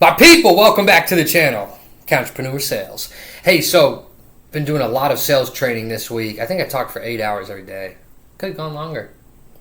My people, welcome back to the channel, Entrepreneur Sales. Hey, so been doing a lot of sales training this week. I think I talked for 8 hours every day. Could have gone longer,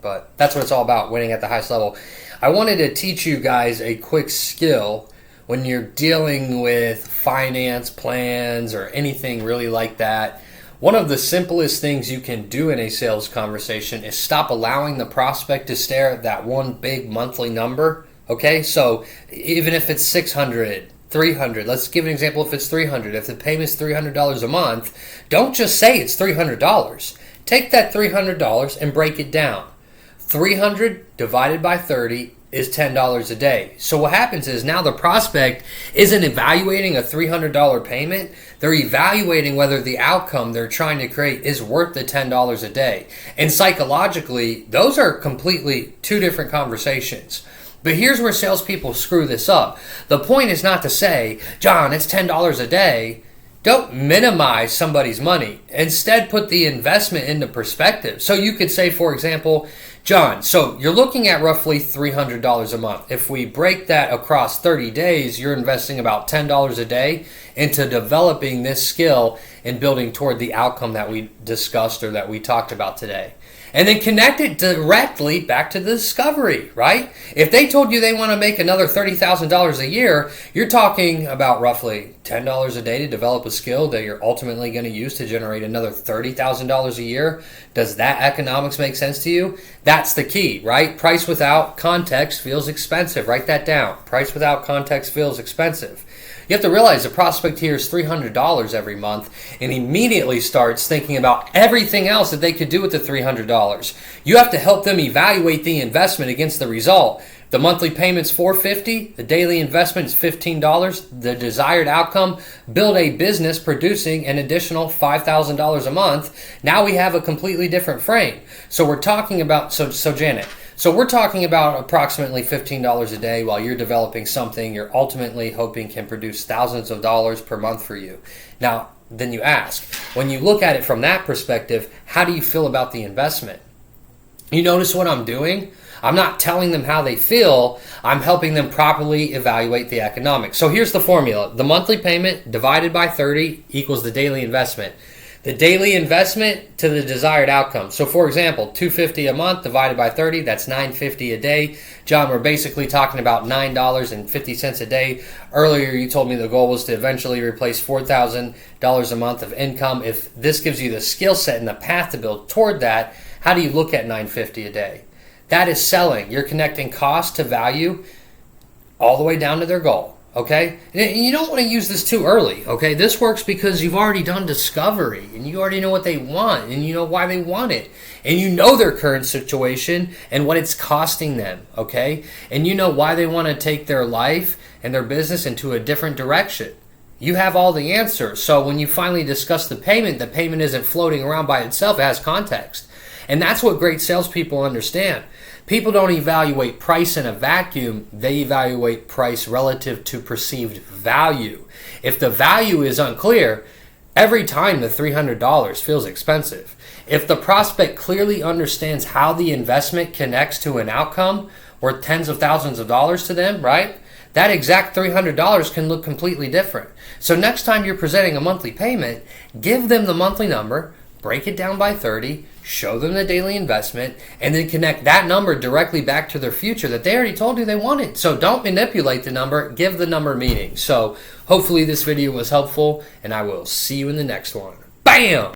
but that's what it's all about, winning at the highest level. I wanted to teach you guys a quick skill when you're dealing with finance plans or anything really like that. One of the simplest things you can do in a sales conversation is stop allowing the prospect to stare at that one big monthly number. Okay, so even if it's 600, 300, let's give an example if it's 300. If the payment's $300 a month, don't just say it's $300. Take that $300 and break it down. 300 divided by 30 is $10 a day. So what happens is now the prospect isn't evaluating a $300 payment. They're evaluating whether the outcome they're trying to create is worth the $10 a day. And psychologically, those are completely two different conversations. But here's where salespeople screw this up. The point is not to say, John, it's $10 a day. Don't minimize somebody's money. Instead, put the investment into perspective. So you could say, for example, John, so you're looking at roughly $300 a month. If we break that across 30 days, you're investing about $10 a day into developing this skill and building toward the outcome that we discussed or that we talked about today. And then connect it directly back to the discovery, right? If they told you they want to make another $30,000 a year, you're talking about roughly $10 a day to develop a skill that you're ultimately going to use to generate another $30,000 a year. Does that economics make sense to you? That's the key, right? Price without context feels expensive. Write that down. Price without context feels expensive. You have to realize the prospect here is $300 every month and immediately starts thinking about everything else that they could do with the $300. You have to help them evaluate the investment against the result. The monthly payment's $450, the daily investment is $15, the desired outcome, build a business producing an additional $5,000 a month. Now we have a completely different frame. So we're talking about, so Janet, so we're talking about approximately $15 a day while you're developing something you're ultimately hoping can produce thousands of dollars per month for you. Now, then you ask, when you look at it from that perspective, how do you feel about the investment? You notice what I'm doing? I'm not telling them how they feel. I'm helping them properly evaluate the economics. So here's the formula. The monthly payment divided by 30 equals the daily investment. The daily investment to the desired outcome. So for example, $250 a month divided by 30, that's $950 a day. John, we're basically talking about $9.50 a day. Earlier you told me the goal was to eventually replace $4,000 a month of income. If this gives you the skill set and the path to build toward that, how do you look at $950 a day? That is selling. You're connecting cost to value all the way down to their goal. Okay? And you don't want to use this too early, okay? This works because you've already done discovery and you already know what they want and you know why they want it. And you know their current situation and what it's costing them, okay? And you know why they want to take their life and their business into a different direction. You have all the answers. So when you finally discuss the payment isn't floating around by itself. It has context. And that's what great salespeople understand. People don't evaluate price in a vacuum. They evaluate price relative to perceived value. If the value is unclear, every time the $300 feels expensive. If the prospect clearly understands how the investment connects to an outcome worth tens of thousands of dollars to them, right? That exact $300 can look completely different. So next time you're presenting a monthly payment, give them the monthly number, break it down by 30, show them the daily investment, and then connect that number directly back to their future that they already told you they wanted. So don't manipulate the number, give the number meaning. So hopefully this video was helpful, and I will see you in the next one. Bam!